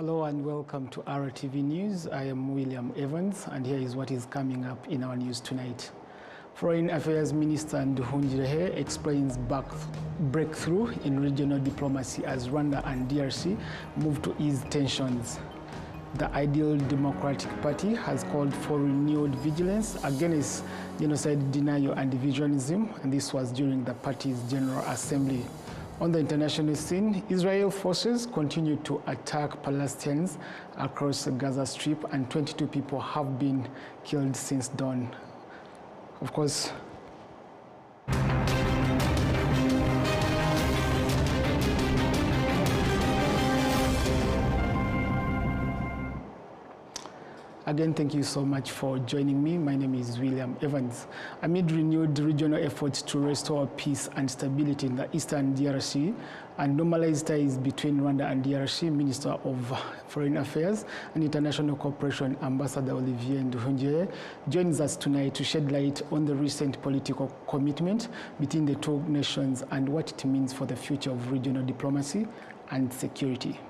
Hello and welcome to RwandaTV News. I am William Evans and here is what is coming up in our news tonight. Foreign Affairs Minister Nduhungirehe explains breakthrough in regional diplomacy as Rwanda and DRC move to ease tensions. The Ideal Democratic Party has called for renewed vigilance against genocide denial and divisionism, and this was during the party's General Assembly. On the international scene, Israel forces continue to attack Palestinians across the Gaza Strip, and 22 people have been killed since dawn. Of course, again, thank you so much for joining me. My name is William Evans. Amid renewed regional efforts to restore peace and stability in the eastern DRC and normalize ties between Rwanda and DRC, Minister of Foreign Affairs and International Cooperation Ambassador Olivier Nduhungirehe joins us tonight to shed light on the recent political commitment between the two nations and what it means for the future of regional diplomacy and security.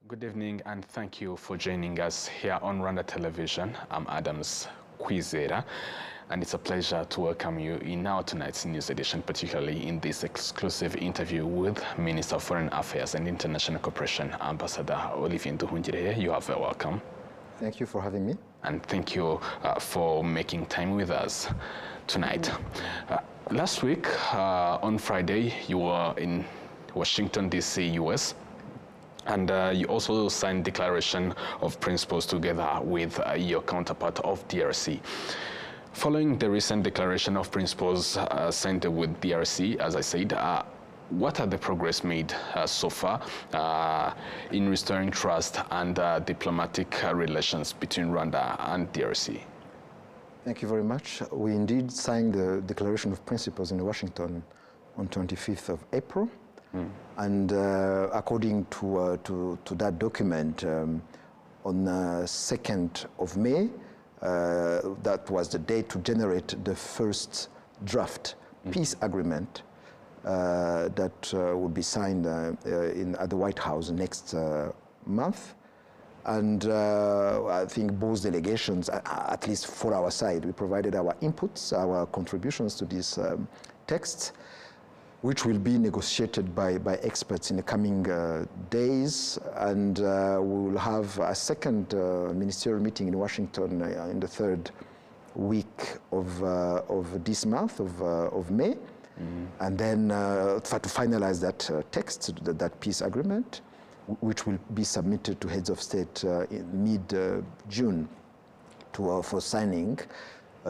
Good evening and thank you for joining us here on Rwanda Television. I'm Adams Kwizera and it's a pleasure to welcome you in our tonight's news edition, particularly in this exclusive interview with Minister of Foreign Affairs and International Cooperation Ambassador Olivier Nduhungirehe. You are very welcome. Thank you for having me. And thank you for making time with us tonight. Last week on Friday you were in Washington DC, US. And you also signed Declaration of Principles together with your counterpart of DRC. Following the recent Declaration of Principles signed with DRC, as I said, what are the progress made so far in restoring trust and diplomatic relations between Rwanda and DRC? Thank you very much. We indeed signed the Declaration of Principles in Washington on 25th of April. And according to that document, on the 2nd of May, that was the date to generate the first draft peace agreement that would be signed at the White House next month. And I think both delegations, at least for our side, we provided our inputs, our contributions to this text, which will be negotiated by experts in the coming days. And we will have a second ministerial meeting in Washington in the third week of this month of May. And then to finalize that text, that peace agreement, which will be submitted to heads of state in mid-June for signing,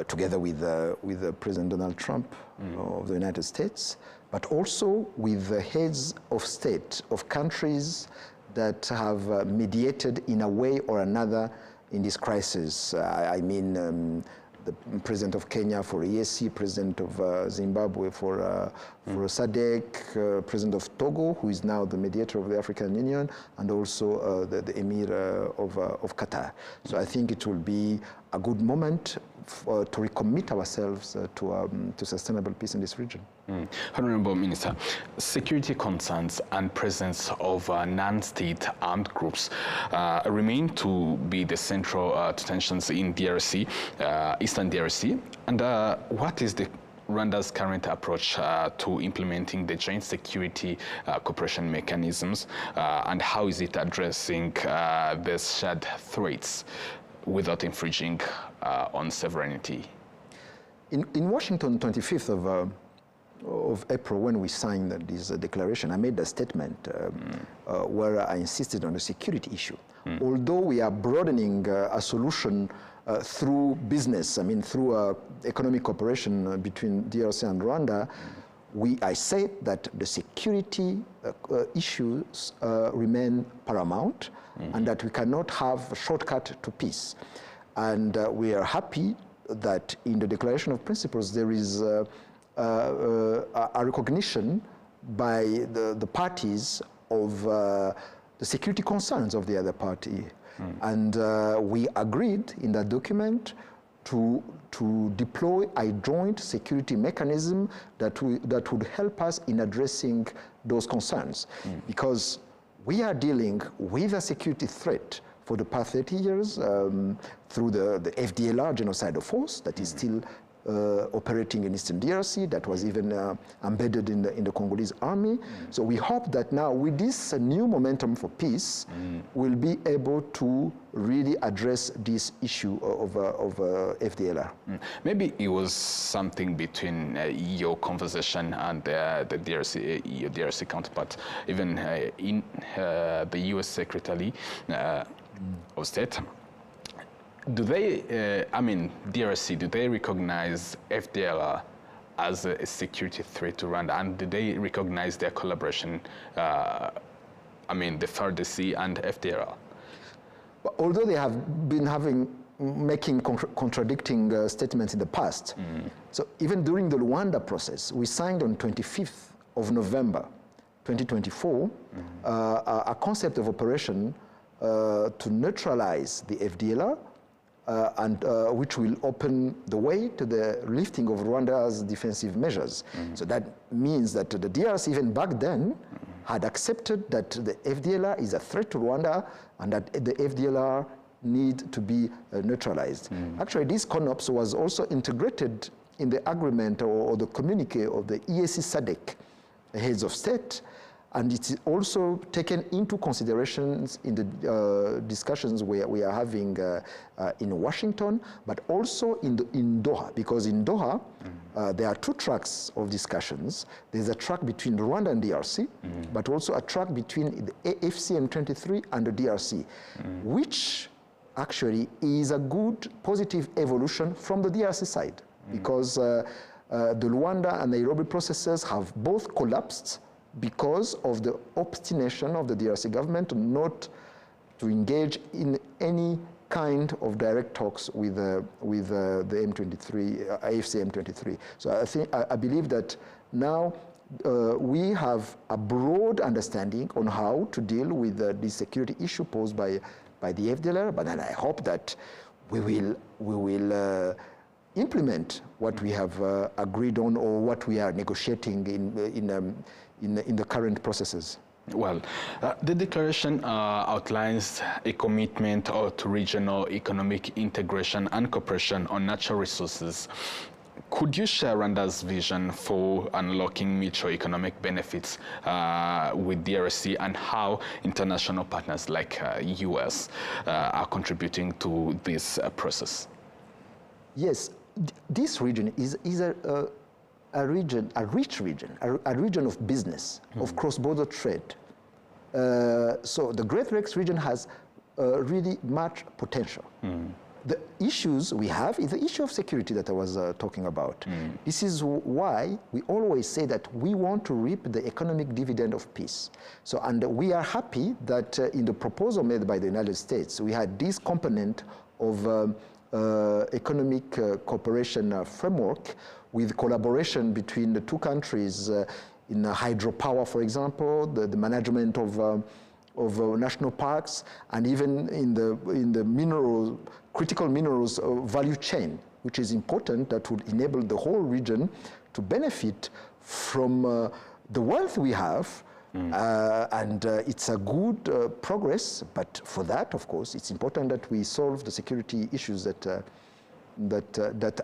together with President Donald Trump of the United States, but also with the heads of state of countries that have mediated in a way or another in this crisis. I mean, the President of Kenya for EAC, President of Zimbabwe for SADC, President of Togo, who is now the mediator of the African Union, and also the Emir of Qatar. So I think it will be a good moment to recommit ourselves to sustainable peace in this region. Honorable Minister, security concerns and presence of non-state armed groups remain to be the central tensions in DRC, Eastern DRC. And what is Rwanda's current approach to implementing the joint security cooperation mechanisms, and how is it addressing the shared threats without infringing on sovereignty? In Washington, 25th of April, when we signed this declaration, I made a statement where I insisted on the security issue. Although we are broadening a solution through business, I mean through economic cooperation between DRC and Rwanda, I say that the security issues remain paramount, and that we cannot have a shortcut to peace. And we are happy that in the Declaration of Principles there is a recognition by the parties of the security concerns of the other party. And we agreed in that document to deploy a joint security mechanism that would help us in addressing those concerns. Because we are dealing with a security threat for the past 30 years through the FDLR genocidal force that is still operating in Eastern DRC, that was even embedded in the Congolese army. So we hope that now with this new momentum for peace, we'll be able to really address this issue of FDLR. Maybe it was something between your conversation and the DRC, your DRC counterpart, even in the US Secretary of State. Do they, I mean, DRC, do they recognize FDLR as a security threat to Rwanda? And do they recognize their collaboration, I mean, the FARDC and FDLR? Although they have been making contradicting statements in the past, so even during the Rwanda process, we signed on 25th of November 2024 a concept of operation to neutralize the FDLR, and which will open the way to the lifting of Rwanda's defensive measures. So that means that the DRC, even back then, had accepted that the FDLR is a threat to Rwanda and that the FDLR need to be neutralized. Actually, this CONOPS was also integrated in the agreement or the communique of the EAC SADC heads of state, and it's also taken into considerations in the discussions we are having in Washington, but also in Doha, because in Doha, there are two tracks of discussions. There's a track between Rwanda and DRC, but also a track between the AFC-M23 and the DRC, which actually is a good, positive evolution from the DRC side, because the Rwanda and Nairobi processes have both collapsed because of the obstination of the DRC government not to engage in any kind of direct talks with the M23, AFC M23. So I believe that now we have a broad understanding on how to deal with the security issue posed by the FDLR, but then I hope that we will implement what we have agreed on or what we are negotiating in the current processes. Well, the declaration outlines a commitment to regional economic integration and cooperation on natural resources. Could you share Rwanda's vision for unlocking mutual economic benefits with DRC and how international partners like US are contributing to this process? Yes, this region is a rich region of business, of cross-border trade. So the Great Lakes region has really much potential. The issues we have is the issue of security that I was talking about. This is why we always say that we want to reap the economic dividend of peace. So, and we are happy that in the proposal made by the United States, we had this component of economic cooperation framework with collaboration between the two countries in hydropower, for example, the management of national parks, and even in the critical minerals value chain, which is important, that would enable the whole region to benefit from the wealth we have. And it's a good progress, but for that, of course, it's important that we solve the security issues that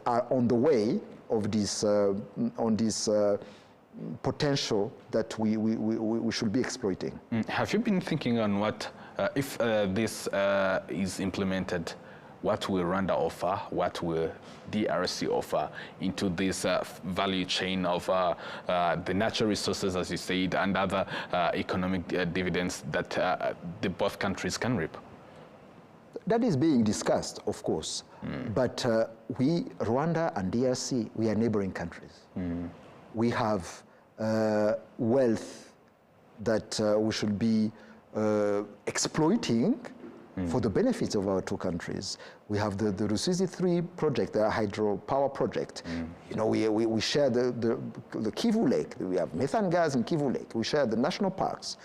are on the way of this potential that we should be exploiting. Have you been thinking on what, if this is implemented, what will Rwanda offer, what will DRC offer into this value chain of the natural resources, as you said, and other economic dividends that the both countries can reap? That is being discussed, of course, but Rwanda and DRC, we are neighboring countries. We have wealth that we should be exploiting for the benefits of our two countries. We have the Rusizi 3 project, the hydropower project. You know, we share the Kivu Lake. We have methane gas in Kivu Lake. We share the national parks.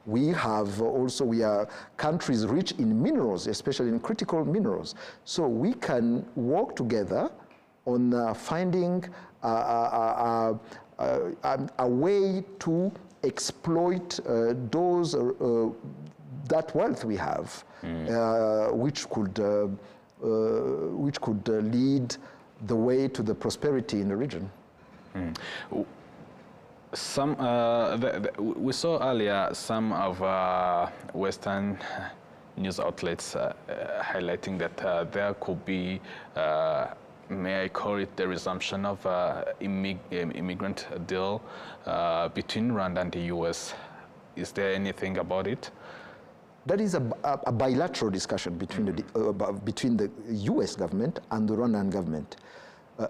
We have also, we are countries rich in minerals, especially in critical minerals. So we can work together on finding a a way to exploit that wealth we have, which could lead the way to the prosperity in the region. We saw earlier some of Western news outlets highlighting that there could be, may I call it, the resumption of immigrant deal between Rwanda and the U.S. Is there anything about it? That is a bilateral discussion between the U.S. government and the Rwandan government.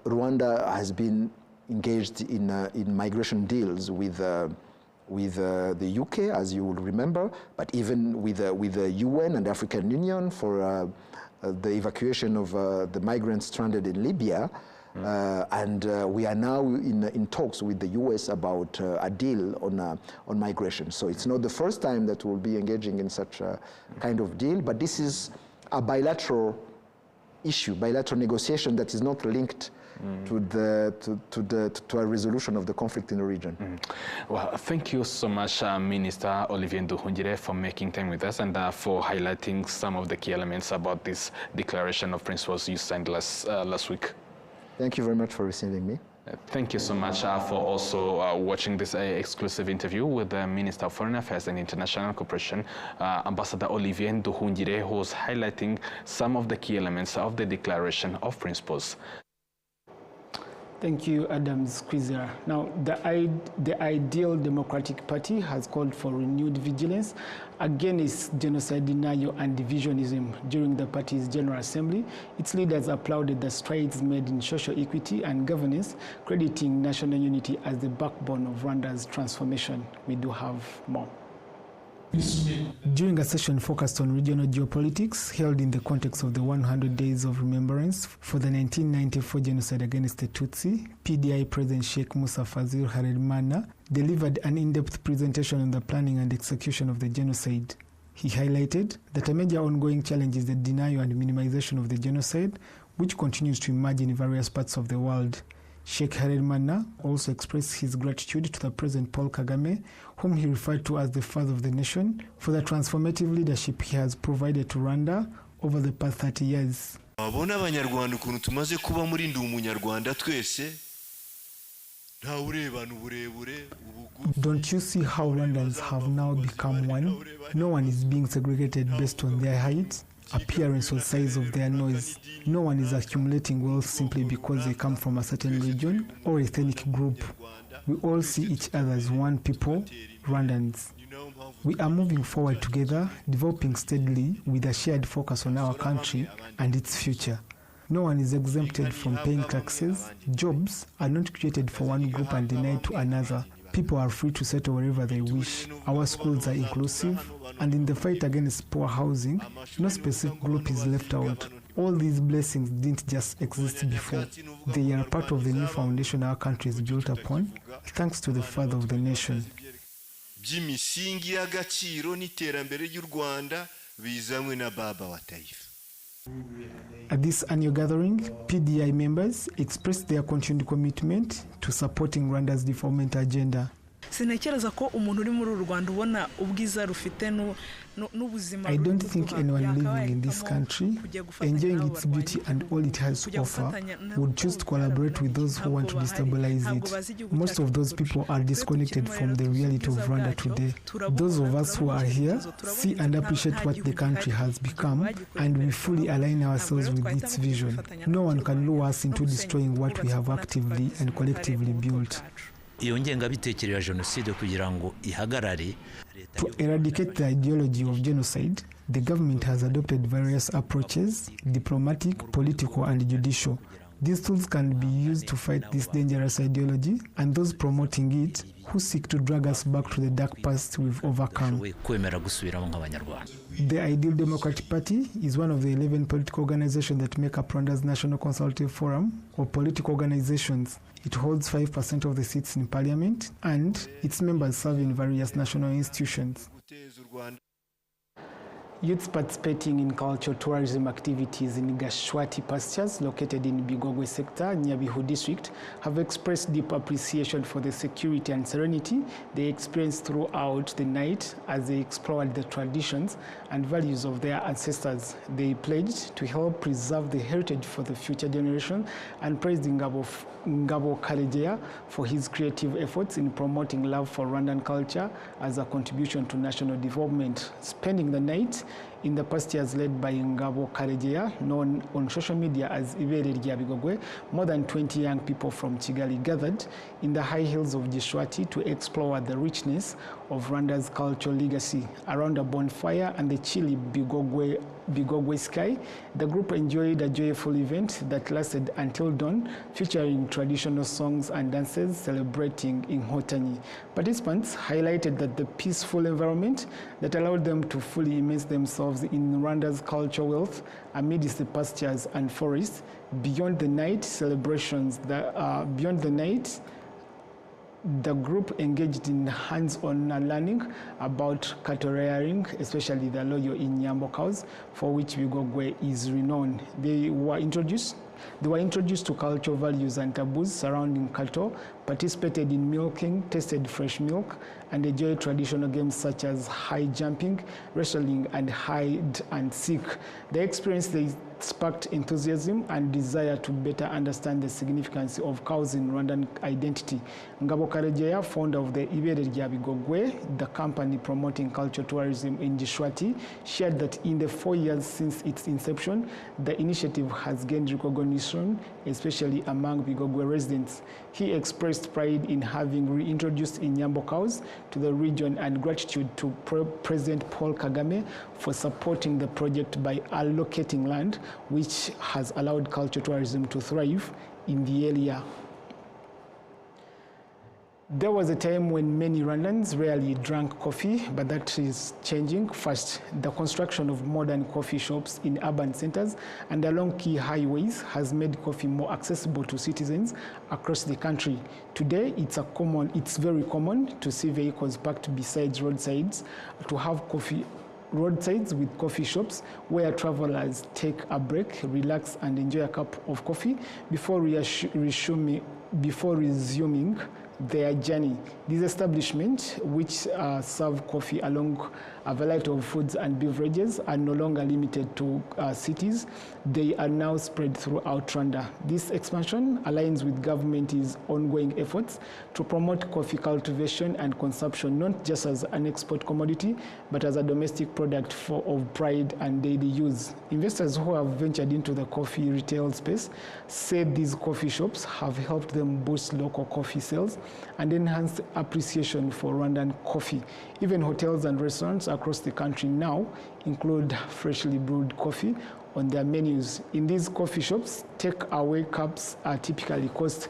Rwanda has been engaged in migration deals with the UK, as you will remember, but even with the UN and the African Union for the evacuation of the migrants stranded in Libya. And we are now in talks with the US about a deal on migration. So it's not the first time that we'll be engaging in such a kind of deal, but this is a bilateral issue, bilateral negotiation that is not linked to a resolution of the conflict in the region. Well, thank you so much, Minister Olivier Nduhungirehe, for making time with us and for highlighting some of the key elements about this declaration of principles you signed last week. Thank you very much for receiving me. Thank you so much for also watching this exclusive interview with the Minister of Foreign Affairs and International Cooperation, Ambassador Olivier Nduhungirehe, who was highlighting some of the key elements of the Declaration of Principles. Thank you, Adams Kwizera. Now, the Ideal Democratic Party has called for renewed vigilance against genocide denial and divisionism during the party's General Assembly. Its leaders applauded the strides made in social equity and governance, crediting national unity as the backbone of Rwanda's transformation. We do have more. During a session focused on regional geopolitics held in the context of the 100 Days of Remembrance for the 1994 genocide against the Tutsi, PDI President Sheikh Musa Fazil Harerimana delivered an in-depth presentation on the planning and execution of the genocide. He highlighted that a major ongoing challenge is the denial and minimization of the genocide, which continues to emerge in various parts of the world. Sheikh Harerimana also expressed his gratitude to the President Paul Kagame, whom he referred to as the father of the nation, for the transformative leadership he has provided to Rwanda over the past 30 years. Abona abanyarwanda ukuntu tumaze kuba muri ndi umunyarwanda twese nta urebana uburebure. Don't you see how Rwandans have now become one? No one is being segregated based on their height, appearance or size of their nose. No one is accumulating wealth simply because they come from a certain region or ethnic group. We all see each other as one people, Rwandans. We are moving forward together, developing steadily with a shared focus on our country and its future. No one is exempted from paying taxes. Jobs are not created for one group and denied to another. People are free to settle wherever they wish. Our schools are inclusive, and in the fight against poor housing, no specific group is left out. All these blessings didn't just exist before. They are part of the new foundation our country is built upon, thanks to the father of the nation. By'imisingi y'agaciro n'iterambere ry'u Rwanda bizanywe na baba wa taifa. At this annual gathering, PDI members expressed their continued commitment to supporting Rwanda's development agenda. I don't think anyone living in this country, enjoying its beauty and all it has to offer, would choose to collaborate with those who want to destabilize it. Most of those people are disconnected from the reality of Rwanda today. Those of us who are here see and appreciate what the country has become, and we fully align ourselves with its vision. No one can lure us into destroying what we have actively and collectively built. To eradicate the ideology of genocide, the government has adopted various approaches: diplomatic, political, and judicial. These tools can be used to fight this dangerous ideology, and those promoting it who seek to drag us back to the dark past we've overcome. The Ideal Democratic Party is one of the 11 political organizations that make up Rwanda's National Consultative Forum, or political organizations. It holds 5% of the seats in parliament, and its members serve in various national institutions. Youths participating in cultural tourism activities in Gashwati pastures located in Bigogwe sector, Nyabihu district, have expressed deep appreciation for the security and serenity they experienced throughout the night as they explored the traditions and values of their ancestors. They pledged to help preserve the heritage for the future generation and praised Ngabo Karegeya for his creative efforts in promoting love for Rwandan culture as a contribution to national development. Spending the night in the pastures led by Ngabo Karegeya, known on social media as Ibere rya Bigogwe, more than 20 young people from Kigali gathered in the high hills of Gishwati to explore the richness of Rwanda's cultural legacy. Around a bonfire and the chilly Bigogwe sky, the group enjoyed a joyful event that lasted until dawn, featuring traditional songs and dances celebrating Inhotanyi. Participants highlighted that the peaceful environment that allowed them to fully immerse themselves in Rwanda's cultural wealth amidst the pastures and forests. Beyond the night celebrations, the group engaged in hands-on learning about cattle rearing, especially the loyal in Nyambo cows, for which Bigogwe is renowned. They were introduced to cultural values and taboos surrounding cattle, participated in milking, tasted fresh milk, and enjoyed traditional games such as high jumping, wrestling, and hide and seek. The experience sparked enthusiasm and desire to better understand the significance of cows in Rwandan identity. Ngabo Karegeya, founder of the Ibere rya Bigogwe, the company promoting cultural tourism in Gishwati, shared that in the 4 years since its inception, the initiative has gained recognition, especially among Bigogwe residents. He expressed pride in having reintroduced Inyambo cows to the region and gratitude to President Paul Kagame for supporting the project by allocating land, which has allowed cultural tourism to thrive in the area. There was a time when many Rwandans rarely drank coffee, but that is changing fast. The construction of modern coffee shops in urban centers and along key highways has made coffee more accessible to citizens across the country. Today, it's very common to see vehicles parked beside roadsides to have roadsides with coffee shops where travelers take a break, relax, and enjoy a cup of coffee before resuming their journey. These establishments, which serve coffee along a variety of foods and beverages, are no longer limited to cities. They are now spread throughout Rwanda. This expansion aligns with government's ongoing efforts to promote coffee cultivation and consumption, not just as an export commodity, but as a domestic product of pride and daily use. Investors who have ventured into the coffee retail space say these coffee shops have helped them boost local coffee sales and enhance appreciation for Rwandan coffee. Even hotels and restaurants across the country now include freshly brewed coffee on their menus. In these coffee shops, take-away cups typically cost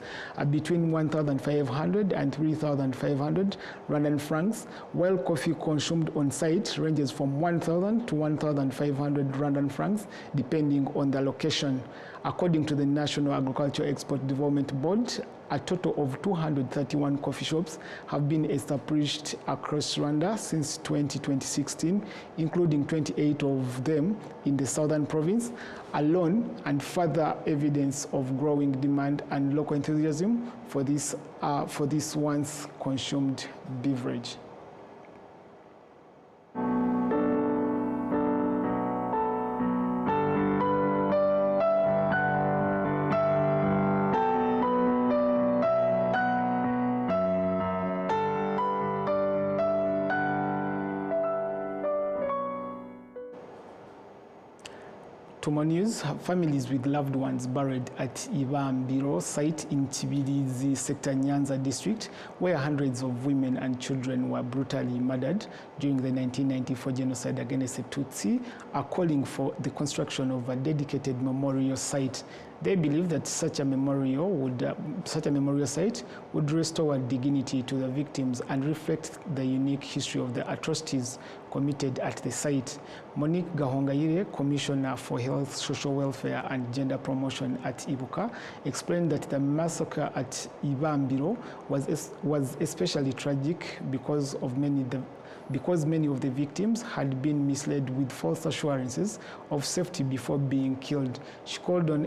between 1,500 and 3,500 Rwandan francs, while coffee consumed on site ranges from 1,000 to 1,500 Rwandan francs, depending on the location. According to the National Agricultural Export Development Board, a total of 231 coffee shops have been established across Rwanda since 2016, including 28 of them in the southern province alone, and further evidence of growing demand and local enthusiasm for this once consumed beverage. To more news, families with loved ones buried at Ibambiro site in Kibirizi sector, Nyanza district, where hundreds of women and children were brutally murdered during the 1994 genocide against the Tutsi, are calling for the construction of a dedicated memorial site. They believe that such a memorial site would restore dignity to the victims and reflect the unique history of the atrocities committed at the site. Monique Gahongayire, Commissioner for Health, Social Welfare and Gender Promotion at Ibuka, explained that the massacre at Ibambiro was especially tragic because many of the victims had been misled with false assurances of safety before being killed. She called on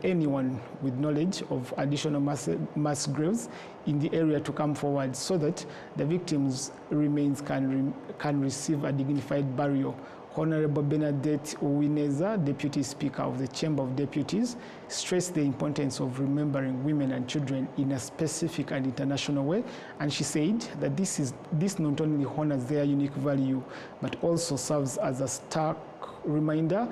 anyone with knowledge of additional mass graves in the area to come forward so that the victims' remains can receive a dignified burial. Honorable Bernadette Uwineza, Deputy Speaker of the Chamber of Deputies, stressed the importance of remembering women and children in a specific and international way, and she said that this not only honors their unique value, but also serves as a stark reminder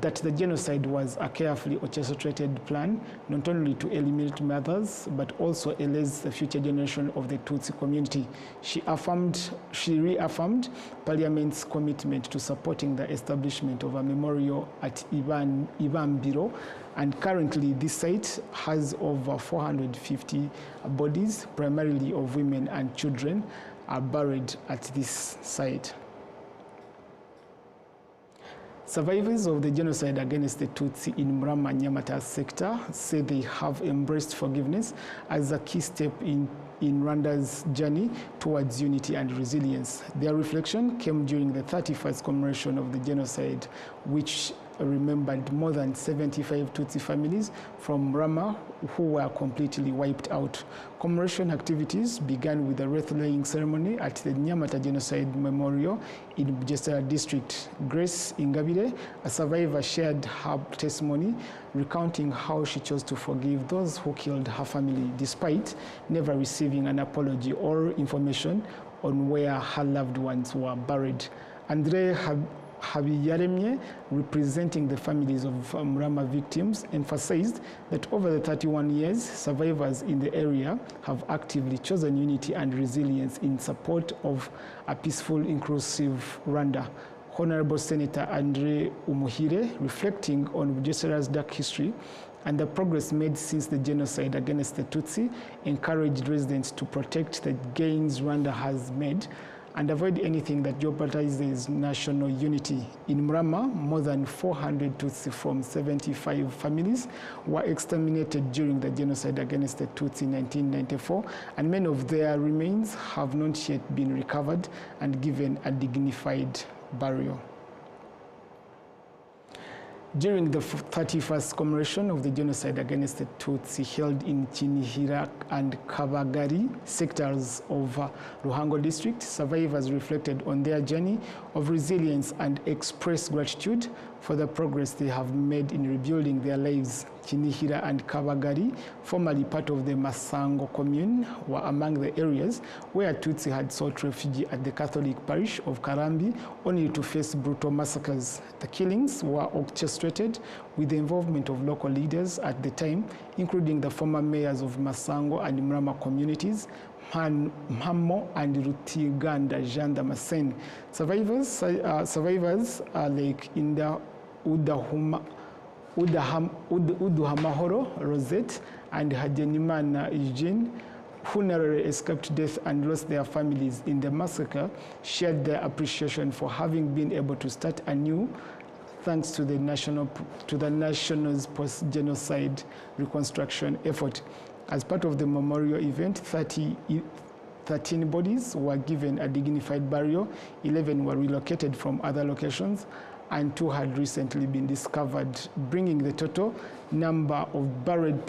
that the genocide was a carefully orchestrated plan, not only to eliminate mothers, but also erase the future generation of the Tutsi community. She reaffirmed Parliament's commitment to supporting the establishment of a memorial at Ibambiro, and currently this site has over 450 bodies, primarily of women and children, are buried at this site. Survivors of the genocide against the Tutsi in Murama-Nyamata sector say they have embraced forgiveness as a key step in Rwanda's journey towards unity and resilience. Their reflection came during the 31st commemoration of the genocide, which remembered more than 75 Tutsi families from Rama who were completely wiped out. Commemoration activities began with a wreath-laying ceremony at the Nyamata Genocide Memorial in Bugesera District. Grace Ingabire, a survivor, shared her testimony, recounting how she chose to forgive those who killed her family, despite never receiving an apology or information on where her loved ones were buried. Andre Habiyaremye, representing the families of Murama victims, emphasized that over the 31 years, survivors in the area have actively chosen unity and resilience in support of a peaceful, inclusive Rwanda. Honorable Senator Andre Umuhire, reflecting on Bugesera's dark history and the progress made since the genocide against the Tutsi, encouraged residents to protect the gains Rwanda has made and avoid anything that jeopardizes national unity. In Murama, more than 400 Tutsi from 75 families were exterminated during the genocide against the Tutsi in 1994, and many of their remains have not yet been recovered and given a dignified burial. During the 31st commemoration of the genocide against the Tutsi held in Kinihira and Kabagari sectors of Ruhango district, survivors reflected on their journey of resilience and expressed gratitude for the progress they have made in rebuilding their lives. Kinihira and Kabagari, formerly part of the Masango commune, were among the areas where Tutsi had sought refuge at the Catholic parish of Karambi, only to face brutal massacres. The killings were orchestrated with the involvement of local leaders at the time, including the former mayors of Masango and Murama communities, Mhamo and Rutiganda Jean Damascene. Survivors like Inda Uduhamahoro Rosette and Hajenimana Eugene, who narrowly escaped death and lost their families in the massacre, shared their appreciation for having been able to start anew thanks to the nation's post-genocide reconstruction effort. As part of the memorial event, 13 bodies were given a dignified burial, 11 were relocated from other locations, and 2 had recently been discovered, bringing the total number of buried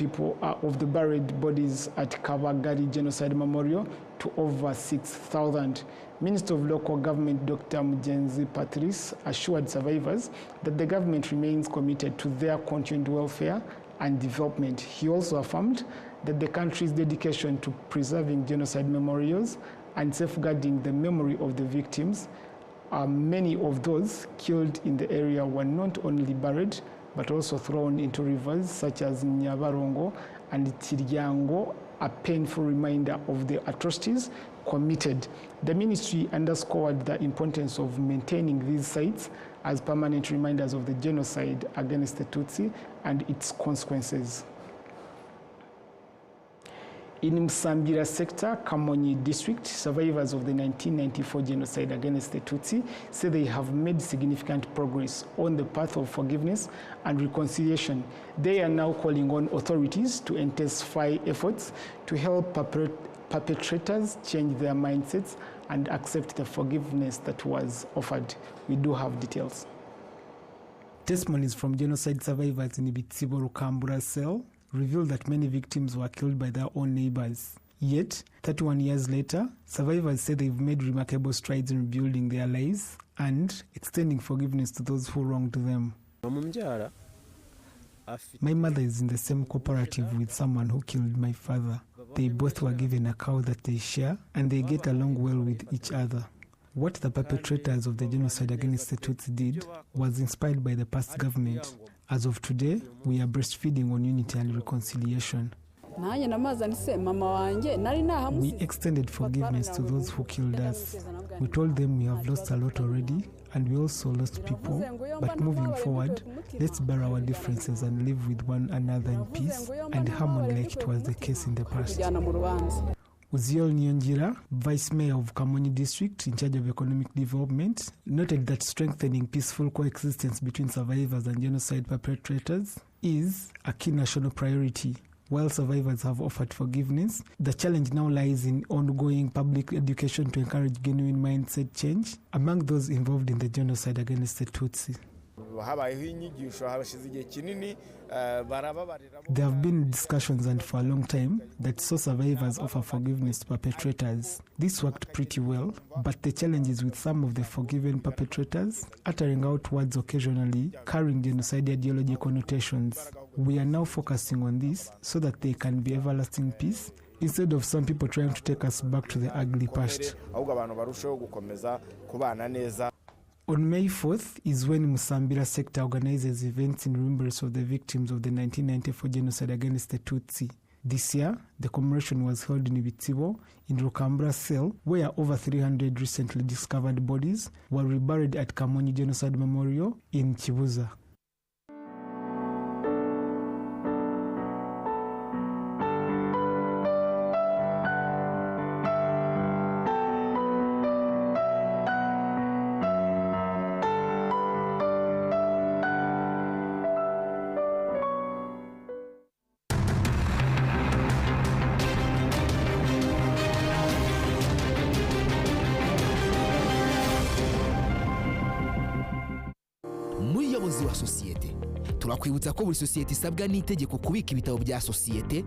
bodies at Kabagari Genocide Memorial to over 6,000. Minister of Local Government Dr. Mugenzi Patrice assured survivors that the government remains committed to their continued welfare and development. He also affirmed that the country's dedication to preserving genocide memorials and safeguarding the memory of the victims, many of those killed in the area were not only buried, but also thrown into rivers such as Nyabarongo and Tiryango, a painful reminder of the atrocities committed. The ministry underscored the importance of maintaining these sites as permanent reminders of the genocide against the Tutsi and its consequences. In Musambira sector, Kamonyi district, survivors of the 1994 genocide against the Tutsi say they have made significant progress on the path of forgiveness and reconciliation. They are now calling on authorities to intensify efforts to help perpetrators change their mindsets and accept the forgiveness that was offered. We do have details. Testimonies from genocide survivors in Ibitsibo Rukambura cell reveal that many victims were killed by their own neighbors. Yet, 31 years later, survivors say they've made remarkable strides in rebuilding their lives and extending forgiveness to those who wronged them. My mother is in the same cooperative with someone who killed my father. They both were given a cow that they share, and they get along well with each other. What the perpetrators of the genocide against the Tutsi did was inspired by the past government. As of today, we are breastfeeding on unity and reconciliation. We extended forgiveness to those who killed us. We told them we have lost a lot already, and we also lost people. But moving forward, let's bear our differences and live with one another in peace and harmony like it was the case in the past. Uziel Nyonjira, Vice Mayor of Kamonyi District in charge of economic development, noted that strengthening peaceful coexistence between survivors and genocide perpetrators is a key national priority. While survivors have offered forgiveness, the challenge now lies in ongoing public education to encourage genuine mindset change among those involved in the genocide against the Tutsi. There have been discussions, and for a long time, that saw survivors offer forgiveness to perpetrators. This worked pretty well, but the challenge is with some of the forgiven perpetrators uttering out words occasionally carrying genocide ideology connotations. We are now focusing on this so that there can be everlasting peace, instead of some people trying to take us back to the ugly past. On May 4th is when Musambira sector organizes events in remembrance of the victims of the 1994 genocide against the Tutsi. This year, the commemoration was held in Ibitsibo, in Rukambura cell, where over 300 recently discovered bodies were reburied at Kamonyi Genocide Memorial in Kibuza. Muyobozi wa sosiyete, turakwibutsa ko buri sosiyete isabwa n'itegeko kubika ibitabo bya sosiyete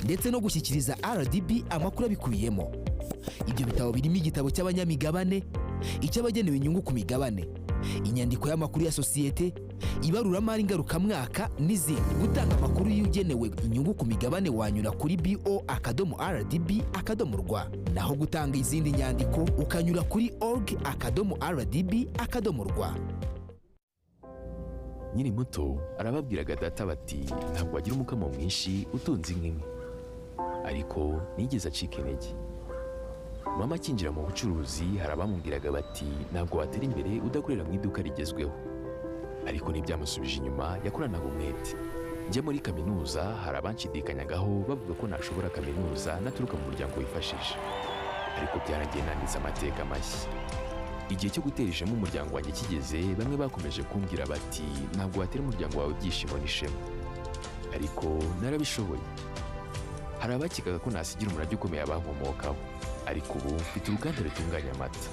ndetse no gushyikiriza RDB amakuru abikubiyemo. Ibyo bitabo birimo igitabo cy'abanyamigabane, icy'abagenewe inyungu ku migabane, inyandiko y'amakuru ya sosiyete, ibaruramari ngarukamwaka n'izindi. Gutanga amakuru y'ugenewe inyungu ku migabane wanyura kuri bo.rdb.rw, naho gutanga izindi nyandiko ukanyura kuri org.rdb.rw. Nyiri muto arababwiraga data bati ntabwo wagira umukamo mwinshi utunze inkimwe, ariko nigeze acika intege. Mama akinjira mu bucuruzi harabamubwiraga bati ntabwo watera imbere udakorera mu iduka rigezweho, ariko ntibyamusubije inyuma, yakoranaga umwete. Njya muri kaminuza harabanshidikanyagaho bavuga ko nashobora kaminuza naturuka mu muryango wifashije, ariko byarangiye nanditse amateka mashya. Igihe cyo gutera ishema umuryango wanjye kigeze, bamwe bakomeje kumbwira bati ntabwo watera umuryango wawe ibyishimo n'ishema, ariko narabishoboye. Hari abakekaga ko nasigira umurage ukomeye abankomokaho, ariko ubu mfite uruganda rutunganya amata.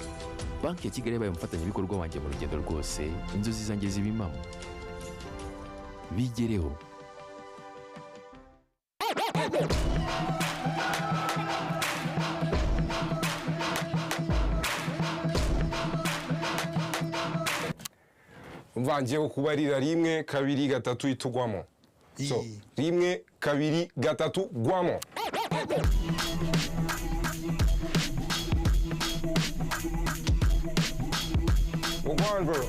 Banki ya Kigali yabaye umufatanyabikorwa wanjye mu rugendo rwose, inzozi zanjye ziba impamo. Bigereho. Mvangiye kukubarira 1 2 3 itugwamo. So 1 2 3 gwamo. One bro.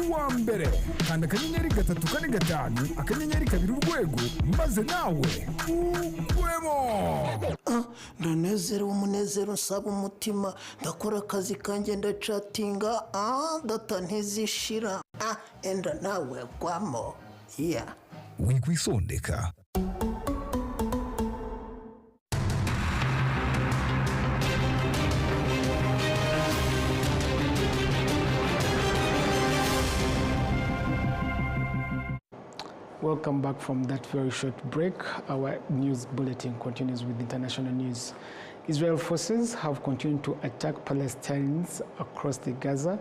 uwa mbere kanda akanyenyeri 345 akanyenyeri 2 urwego maze nawe ugwemo. Ndanezerewe umunezero nsaba umutima ndakora akazi kanjye ndacatinga data ntizishira enda nawe gwamo wikwisondeka. Welcome back from that very short break. Our news bulletin continues with international news. Israel forces have continued to attack Palestinians across the Gaza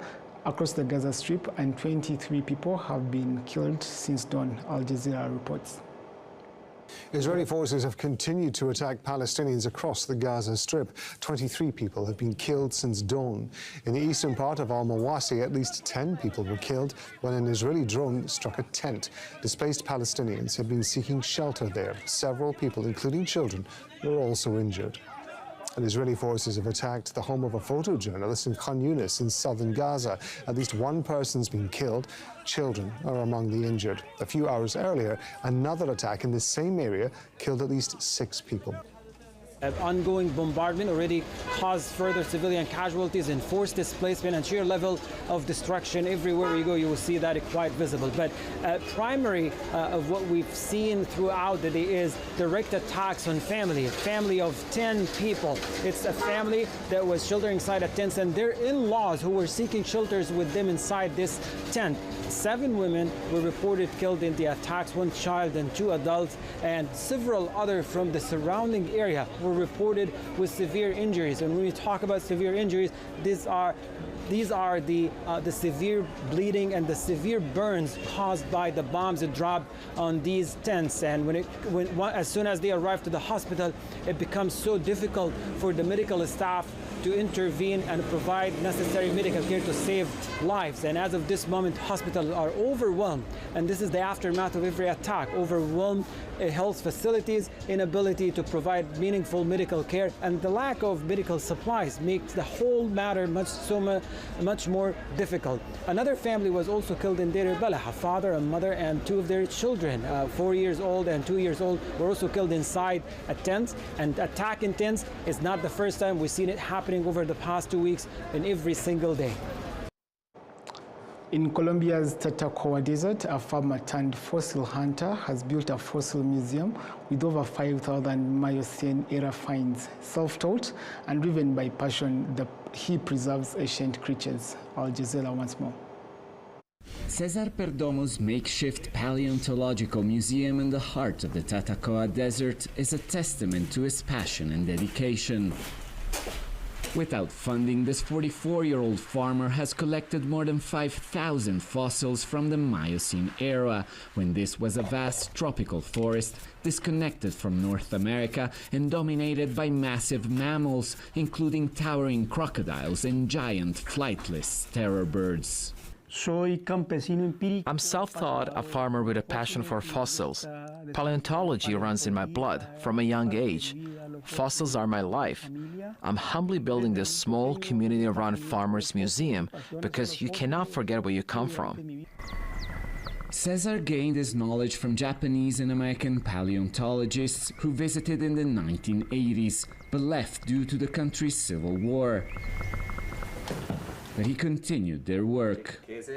Strip, and 23 people have been killed since dawn, Al Jazeera reports. Israeli forces have continued to attack Palestinians across the Gaza Strip. 23 people have been killed since dawn. In the eastern part of Al-Mawasi, at least 10 people were killed when an Israeli drone struck a tent. Displaced Palestinians have been seeking shelter there. Several people, including children, were also injured. And Israeli forces have attacked the home of a photojournalist in Khan Yunis in southern Gaza. At least one person's been killed. Children are among the injured. A few hours earlier, another attack in the same area killed at least 6 people. Ongoing bombardment already caused further civilian casualties and forced displacement and sheer level of destruction. Everywhere you go, you will see that quite visible. But primary of what we've seen throughout the day is direct attacks on family. A family of 10 people. It's a family that was sheltering inside a tent, and their in-laws who were seeking shelters with them inside this tent. 7 women were reported killed in the attacks, 1 child and 2 adults, and several others from the surrounding area were reported with severe injuries. And when we talk about severe injuries, these are the severe bleeding and the severe burns caused by the bombs that dropped on these tents. And as soon as they arrive to the hospital, it becomes so difficult for the medical staff to intervene and provide necessary medical care to save lives. And as of this moment, hospitals are overwhelmed. And this is the aftermath of every attack. Overwhelmed health facilities, inability to provide meaningful medical care, and the lack of medical supplies makes the whole matter much more difficult. Another family was also killed in Deir al-Balah. A father, a mother, and 2 of their children, 4 years old and 2 years old, were also killed inside a tent. And attack in tents is not the first time. We've seen it happening over the past 2 weeks and every single day. In Colombia's Tatacoa Desert, a farmer turned fossil hunter has built a fossil museum with over 5,000 Miocene-era finds. Self-taught and driven by passion, he preserves ancient creatures. Al Jazeera once more. Cesar Perdomo's makeshift paleontological museum in the heart of the Tatacoa Desert is a testament to his passion and dedication. Without funding, this 44-year-old farmer has collected more than 5,000 fossils from the Miocene era, when this was a vast tropical forest disconnected from North America and dominated by massive mammals, including towering crocodiles and giant flightless terror birds. I'm self-taught, a farmer with a passion for fossils. Paleontology runs in my blood from a young age. Fossils are my life. I'm humbly building this small community-run farmers museum because you cannot forget where you come from. Cesar gained his knowledge from Japanese and American paleontologists who visited in the 1980s, but left due to the country's civil war. But he continued their work. This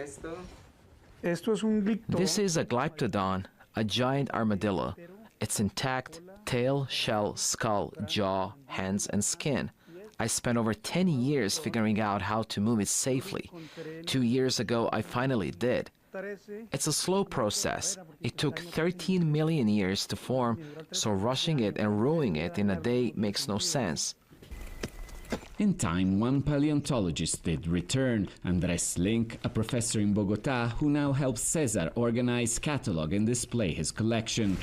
is a glyptodon, a giant armadillo. It's intact, tail, shell, skull, jaw, hands, and skin. I spent over 10 years figuring out how to move it safely. 2 years ago, I finally did. It's a slow process. It took 13 million years to form, so rushing it and ruining it in a day makes no sense. In time, one paleontologist did return, Andres Link, a professor in Bogota who now helps Cesar organize, catalog, and display his collection.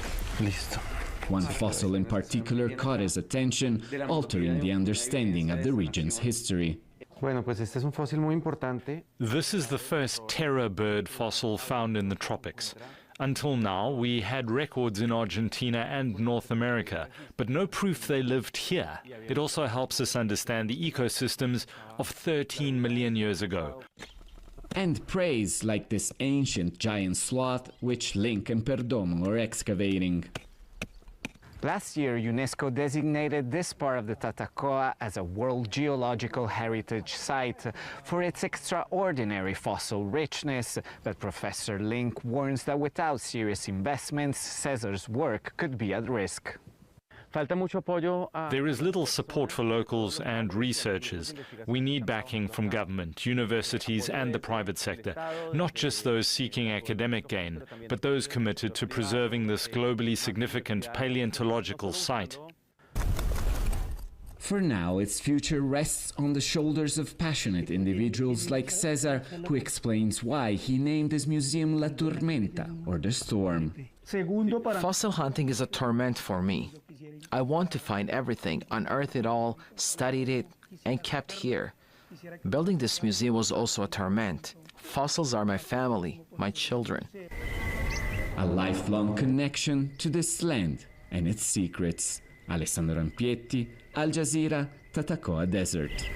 One fossil in particular caught his attention, altering the understanding of the region's history. This is the first terror bird fossil found in the tropics. Until now, we had records in Argentina and North America, but no proof they lived here. It also helps us understand the ecosystems of 13 million years ago. and praise like this ancient giant sloth which Link and Perdomo are excavating. Last year, UNESCO designated this part of the Tatacoa as a World Geological Heritage Site for its extraordinary fossil richness, but Professor Link warns that without serious investments, Cesar's work could be at risk. There is little support for locals and researchers. We need backing from government, universities and the private sector, not just those seeking academic gain, but those committed to preserving this globally significant paleontological site. For now, its future rests on the shoulders of passionate individuals like Cesar, who explains why he named his museum La Tormenta, or the Storm. Fossil hunting is a torment for me. I want to find everything, unearth it all, studied it, and kept here. Building this museum was also a torment. Fossils are my family, my children. A lifelong connection to this land and its secrets. Alessandro Ampietti, Al Jazeera, Tatacoa Desert.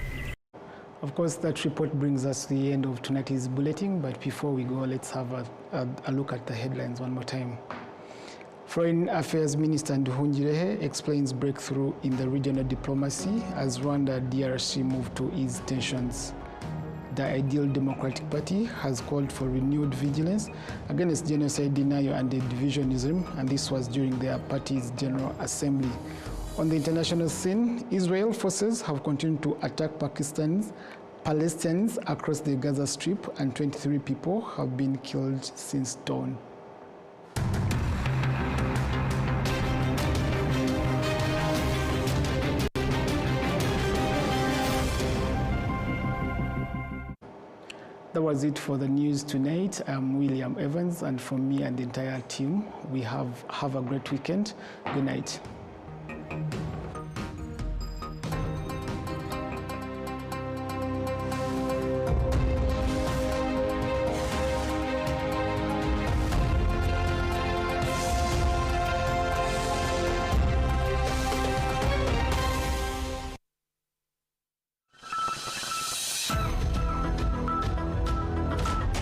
Of course, that report brings us to the end of tonight's bulletin, but before we go, let's have a look at the headlines one more time. Foreign Affairs Minister Nduhungirehe explains breakthrough in the regional diplomacy as Rwanda DRC move to ease tensions. The Ideal Democratic Party has called for renewed vigilance against genocide denial and divisionism, and this was during their party's General Assembly. On the international scene, Israel forces have continued to attack Palestinians across the Gaza Strip, and 23 people have been killed since dawn. That was it for the news tonight. I'm William Evans, and from me and the entire team, we have a great weekend. Good night.